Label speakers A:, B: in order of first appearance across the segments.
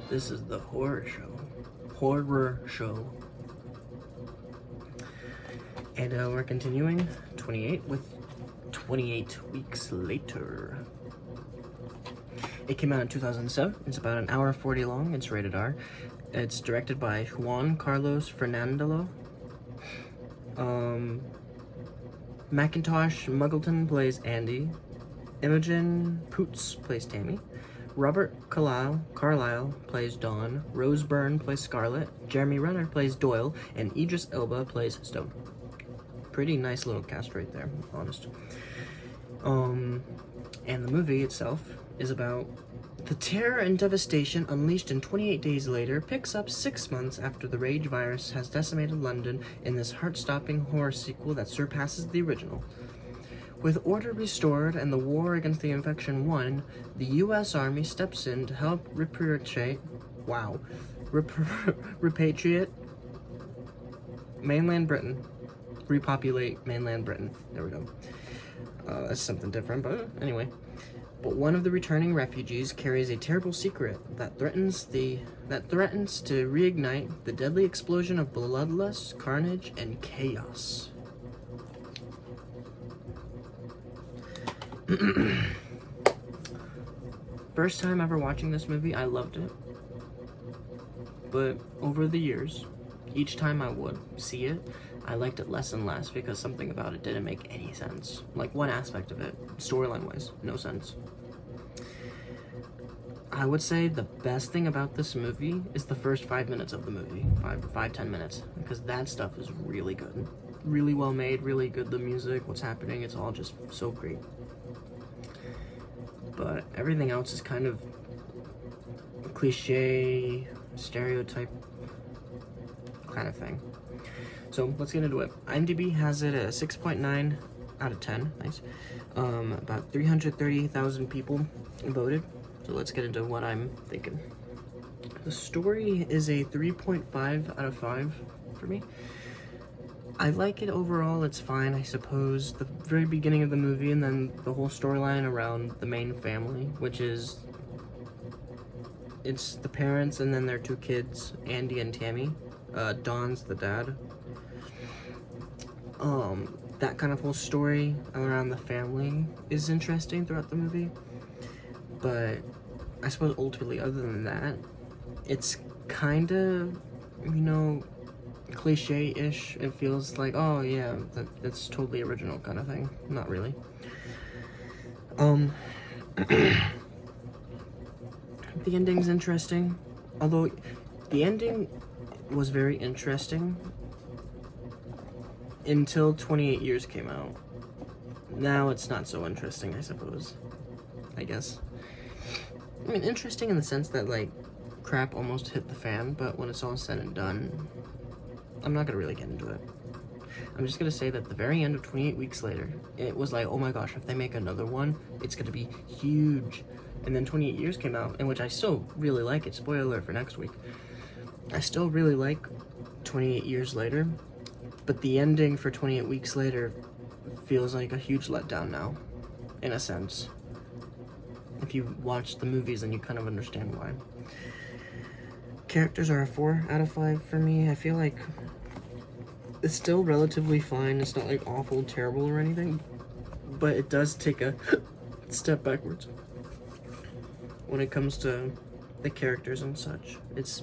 A: This is the horror show. Horror show. And we're continuing 28 with 28 Weeks Later. It came out in 2007. It's about an hour 40 long. It's rated R. It's directed by Juan Carlos Fernandillo. Macintosh Muggleton plays Andy. Imogen Poots plays Tammy. Robert Carlyle plays Dawn. Rose Byrne plays Scarlet. Jeremy Renner plays Doyle. And Idris Elba plays Stone. Pretty nice little cast right there, honest. And the movie itself is about the terror and devastation unleashed in 28 Days Later picks up 6 months after the rage virus has decimated London in this heart-stopping horror sequel that surpasses the original. With order restored and the war against the infection won, the U.S. Army steps in to help repatriate mainland Britain. Repopulate mainland Britain. There we go. That's something different, but anyway. But one of the returning refugees carries a terrible secret that threatens to reignite the deadly explosion of bloodlust, carnage, and chaos. First time ever watching this movie, I loved it. But over the years, each time I would see it, I liked it less and less because something about it didn't make any sense. Like one aspect of it, storyline-wise, no sense. I would say the best thing about this movie is the first 5 minutes of the movie. 10 minutes. Because that stuff is really good. Really well made, really good. The music, what's happening, it's all just so great. But everything else is kind of cliche, stereotype kind of thing. So let's get into it. IMDb has it at 6.9 out of 10. Nice. About 330,000 people voted. So let's get into what I'm thinking. The story is a 3.5 out of 5 for me. I like it overall. It's fine, I suppose. The very beginning of the movie and then the whole storyline around the main family, which is it's the parents and then their 2 kids, Andy and Tammy. Dawn's the dad. That kind of whole story around the family is interesting throughout the movie. But I suppose ultimately, other than that, it's kind of, cliche-ish. It feels like, oh yeah, that's totally original kind of thing. Not really. The ending's interesting. Although, the ending was very interesting until 28 Years came out. Now it's not so interesting, I suppose. I guess. I mean, interesting in the sense that, like, crap almost hit the fan, but when it's all said and done, I'm not gonna really get into it. I'm just gonna say that the very end of 28 Weeks Later, it was like, oh my gosh, if they make another one, it's gonna be huge. And then 28 Years came out, in which I still really like it. Spoiler alert for next week. I still really like 28 Years Later, but the ending for 28 Weeks Later feels like a huge letdown now, in a sense. If you watch the movies, then you kind of understand why. Characters are a 4 out of 5 for me. I feel like it's still relatively fine. It's not like awful, terrible or anything, but it does take a step backwards when it comes to the characters and such. It's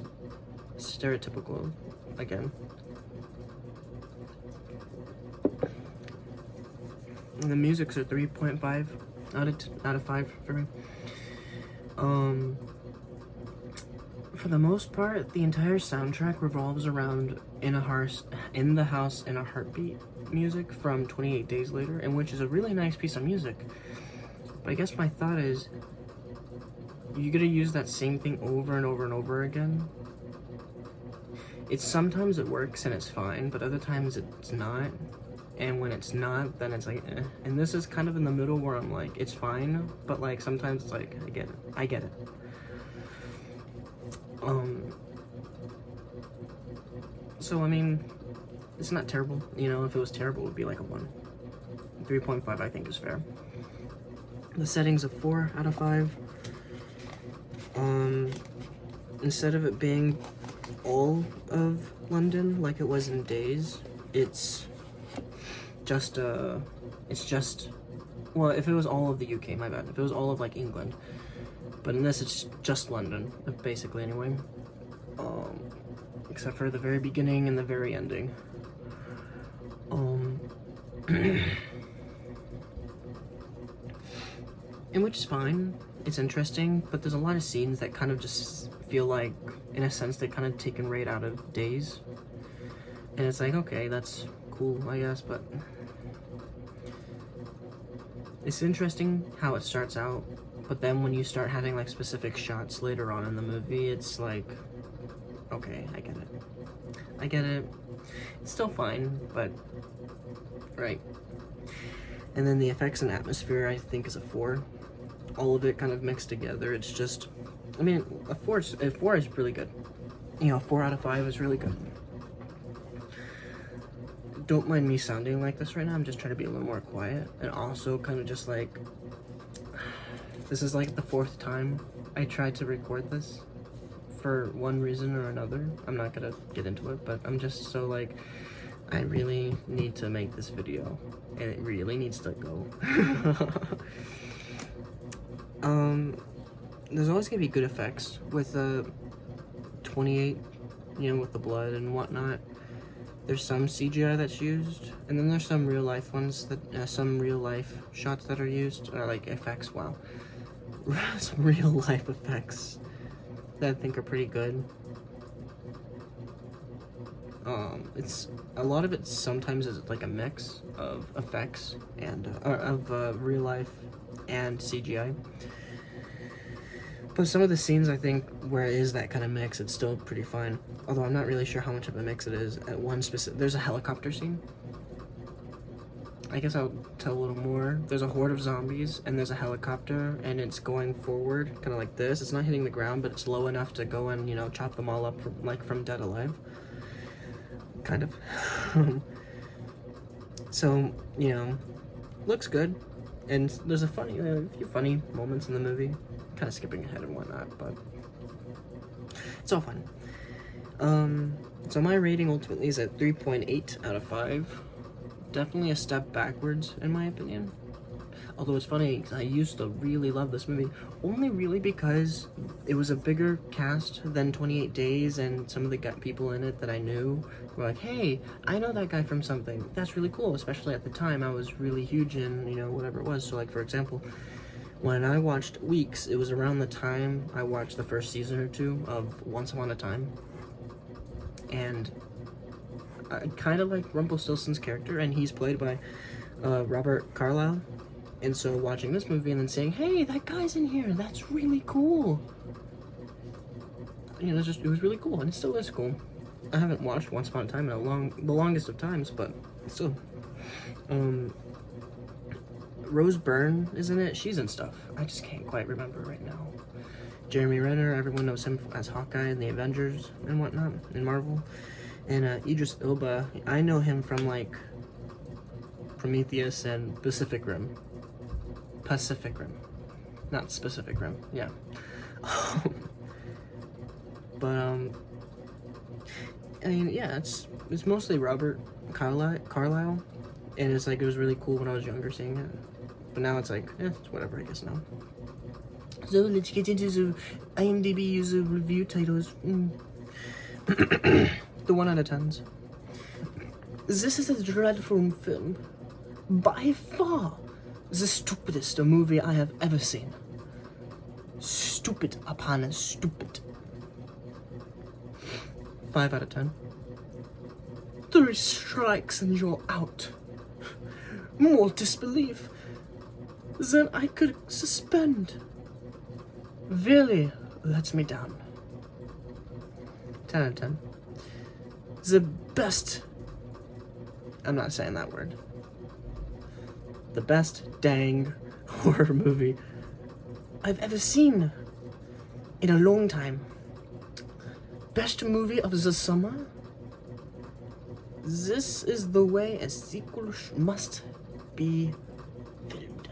A: stereotypical again. And the music's a 3.5 out of 5 for me. For the most part, the entire soundtrack revolves around In the House in a Heartbeat music from 28 Days Later, and which is a really nice piece of music. But I guess my thought is, you're gonna use that same thing over and over and over again. Sometimes it works and it's fine, but other times it's not. And when it's not, then it's like, eh. And this is kind of in the middle where I'm like, it's fine, but like sometimes it's like, I get it. So I mean, it's not terrible. If it was terrible, it would be like a 1. 3.5 I think is fair. The setting's a 4 out of 5. instead of it being all of London like it was in Days, it's just well, if it was all of the UK, my bad. If it was all of like England, but in this it's just London, basically anyway. Except for the very beginning and the very ending. And which is fine. It's interesting, but there's a lot of scenes that kind of just feel like, in a sense, they're kind of taken right out of Days. And it's like, okay, that's cool, I guess, but it's interesting how it starts out, but then when you start having like specific shots later on in the movie, it's like, okay, I get it. I get it. It's still fine, but right. And then the effects and atmosphere, I think, is a 4. All of it kind of mixed together. It's just, I mean, a 4 is really good. You know, 4 out of 5 is really good. Don't mind me sounding like this right now. I'm just trying to be a little more quiet, and also kind of just like, this is like the 4th time I tried to record this for one reason or another. I'm not gonna get into it, but I'm just so like, I really need to make this video, and it really needs to go. There's always gonna be good effects with 28, you know, with the blood and whatnot. There's some CGI that's used, and then there's some real life ones that, some real life shots that are used, or like effects, wow. Some real life effects that I think are pretty good. It's, a lot of it sometimes is like a mix of effects and, real life and CGI. But some of the scenes, I think, where it is that kind of mix, it's still pretty fine. Although I'm not really sure how much of a mix it is. At one specific, there's a helicopter scene. I guess I'll tell a little more. There's a horde of zombies, and there's a helicopter, and it's going forward, kind of like this. It's not hitting the ground, but it's low enough to go and, you know, chop them all up from Dead Alive. Kind of. So, you know, looks good. And there's a few funny moments in the movie. Kind of skipping ahead and whatnot, but it's all fun. So my rating ultimately is at 3.8 out of 5. Definitely a step backwards in my opinion. Although it's funny, because I used to really love this movie, only really because it was a bigger cast than 28 Days, and some of the people in it that I knew were like, hey, I know that guy from something. That's really cool, especially at the time. I was really huge in, you know, whatever it was. So like, for example, when I watched Weeks, it was around the time I watched the first season or 2 of Once Upon a Time. And I kind of like Rumpelstiltskin's character, and he's played by Robert Carlyle. And so watching this movie and then saying, hey, that guy's in here, that's really cool. You know, it was really cool, and it still is cool. I haven't watched Once Upon a Time in the longest of times, but still. Rose Byrne is in it. She's in stuff. I just can't quite remember right now. Jeremy Renner, everyone knows him as Hawkeye in the Avengers and whatnot, in Marvel. And Idris Elba, I know him from like Prometheus and Pacific Rim. Pacific Rim. Not Specific Rim, yeah. But I mean, yeah, it's mostly Robert Carlyle, and it's like, it was really cool when I was younger seeing it, but now it's like, it's whatever, I guess now. So let's get into the IMDb user review titles. The 1 out of 10s. This is a dreadful film. By far the stupidest movie I have ever seen. Stupid upon stupid. 5 out of 10. 3 strikes and you're out. More disbelief than I could suspend. Really lets me down. 10 out of 10. The best, I'm not saying that word, the best dang horror movie I've ever seen in a long time. Best movie of the summer? This is the way a sequel must be filmed.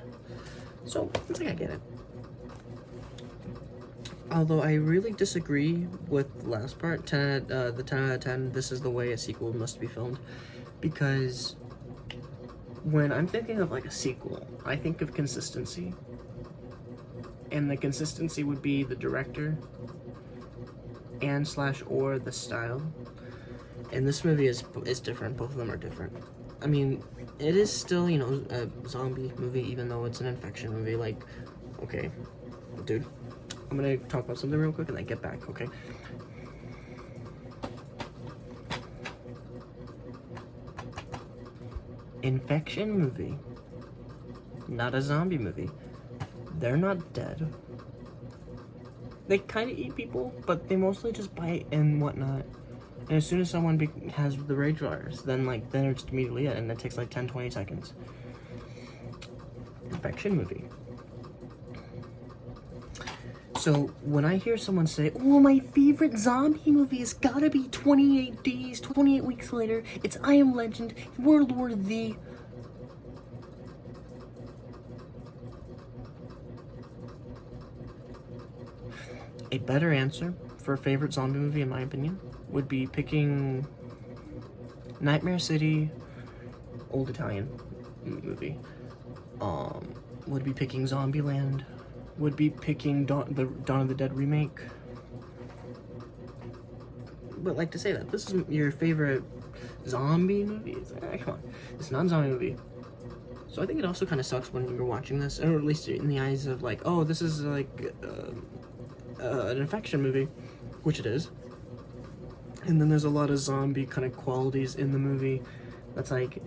A: So, I think I get it. Although I really disagree with the last part, the 10 out of 10, this is the way a sequel must be filmed. Because when I'm thinking of like a sequel, I think of consistency. And the consistency would be the director and / or the style. And this movie is different. Both of them are different. I mean, it is still, you know, a zombie movie, even though it's an infection movie. Like, okay, dude, I'm gonna talk about something real quick and then get back, okay? Infection movie, not a zombie movie. They're not dead. They kind of eat people, but they mostly just bite and whatnot. And as soon as someone has the rage virus, then it's just immediately it, and it takes like 10-20 seconds. Infection movie. So when I hear someone say, "Oh, my favorite zombie movie has gotta be 28 Days, 28 Weeks Later, it's I Am Legend, World War Z," a better answer for a favorite zombie movie, in my opinion, would be picking Nightmare City, old Italian movie. Would be picking Zombieland. Would be picking the Dawn of the Dead remake. But like to say that this is your favorite zombie movie, come on, it's not a zombie movie. So I think it also kind of sucks when you're watching this, or at least in the eyes of like, oh, this is like an infection movie, which it is. And then there's a lot of zombie kind of qualities in the movie that's like,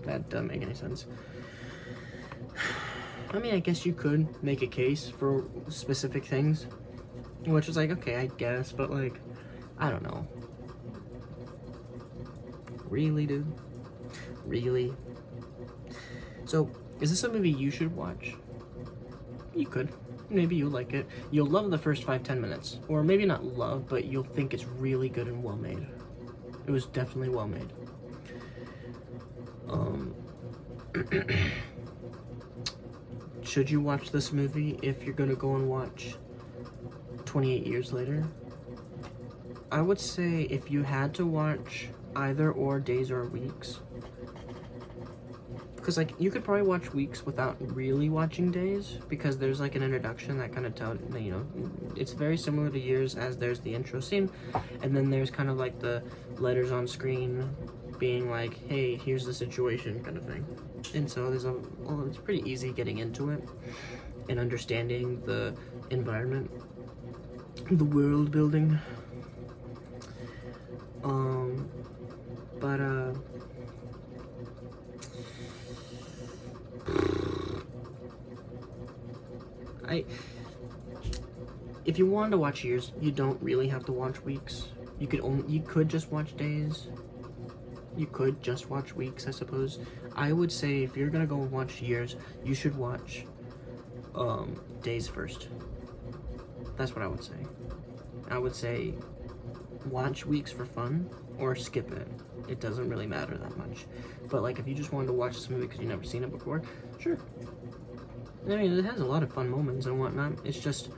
A: that doesn't make any sense. I mean, I guess you could make a case for specific things, which is like, okay, I guess, but like, I don't know. Really, dude? Really? So, is this a movie you should watch? You could. Maybe you'll like it. You'll love the first 5-10 minutes. Or maybe not love, but you'll think it's really good and well made. It was definitely well made. Should you watch this movie if you're gonna go and watch 28 Years Later? I would say if you had to watch either or Days or Weeks, because like you could probably watch Weeks without really watching Days, because there's like an introduction that kind of tells, you know, it's very similar to Years, as there's the intro scene, and then there's kind of like the letters on screen being like, hey, here's the situation kind of thing. And so it's pretty easy getting into it and understanding the environment, the world building. If you wanted to watch Years, you don't really have to watch Weeks. You could just watch Days. You could just watch Weeks, I suppose. I would say if you're gonna go and watch Years, you should watch Days first. That's what I would say. I would say watch Weeks for fun or skip it. It doesn't really matter that much. But like if you just wanted to watch this movie because you've never seen it before, sure. I mean, it has a lot of fun moments and whatnot. It's just,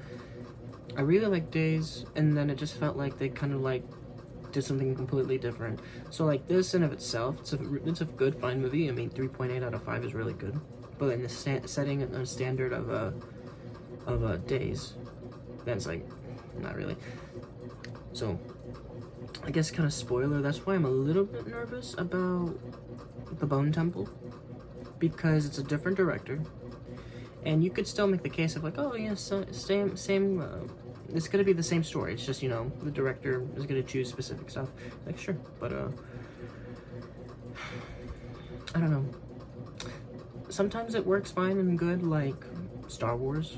A: I really like Days, and then it just felt like they kind of like did something completely different. So like this in of itself, it's a good, fine movie. I mean, 3.8 out of 5 is really good. But in the setting and the standard of Days, that's like not really. So I guess kind of spoiler. That's why I'm a little bit nervous about the Bone Temple, because it's a different director. And you could still make the case of like, oh yeah, so same. It's gonna be the same story. It's just, you know, the director is gonna choose specific stuff. Like sure, but I don't know. Sometimes it works fine and good, like Star Wars,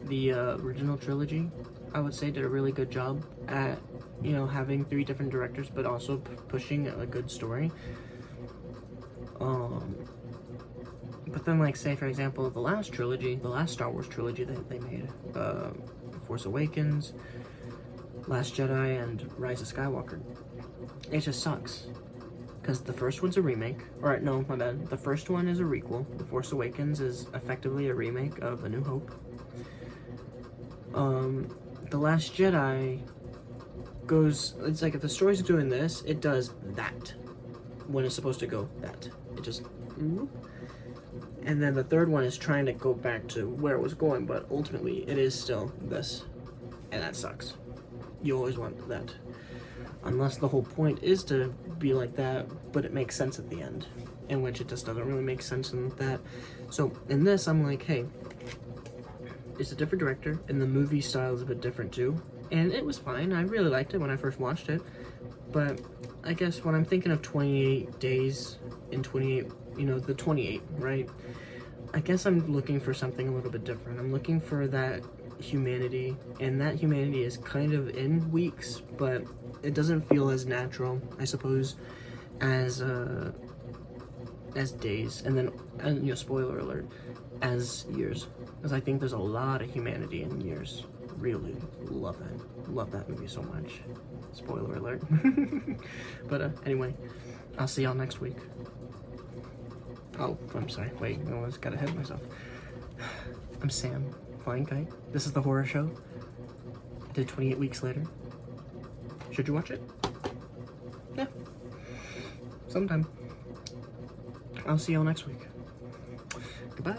A: the original trilogy. I would say did a really good job at, you know, having 3 different directors, but also pushing a good story. But then, like, say, for example, the last Star Wars trilogy that they made, Force Awakens, Last Jedi, and Rise of Skywalker, it just sucks. Because the first one's a remake. Alright, no, my bad. The first one is a requel. The Force Awakens is effectively a remake of A New Hope. The Last Jedi goes, it's like if the story's doing this, it does that when it's supposed to go that. It just, and then the third one is trying to go back to where it was going, but ultimately it is still this, and that sucks. You always want that, unless the whole point is to be like that, but it makes sense at the end, in which it just doesn't really make sense in that. So in this, I'm like, hey, it's a different director, and the movie style is a bit different too, and it was fine. I really liked it when I first watched it, but I guess when I'm thinking of 28 days in 28, you know, the 28, right? I guess I'm looking for something a little bit different. I'm looking for that humanity, and that humanity is kind of in weeks, but it doesn't feel as natural, I suppose, as days, and then, and, you know, spoiler alert, as years, because I think there's a lot of humanity in years. Really love that movie so much. Spoiler alert. But anyway, I'll see y'all next week. Oh, I'm sorry, wait, I just got ahead of myself. I'm Sam, Flying Kite. This is the horror show. I did 28 weeks later. Should you watch it? Yeah, sometime. I'll see y'all next week. Goodbye.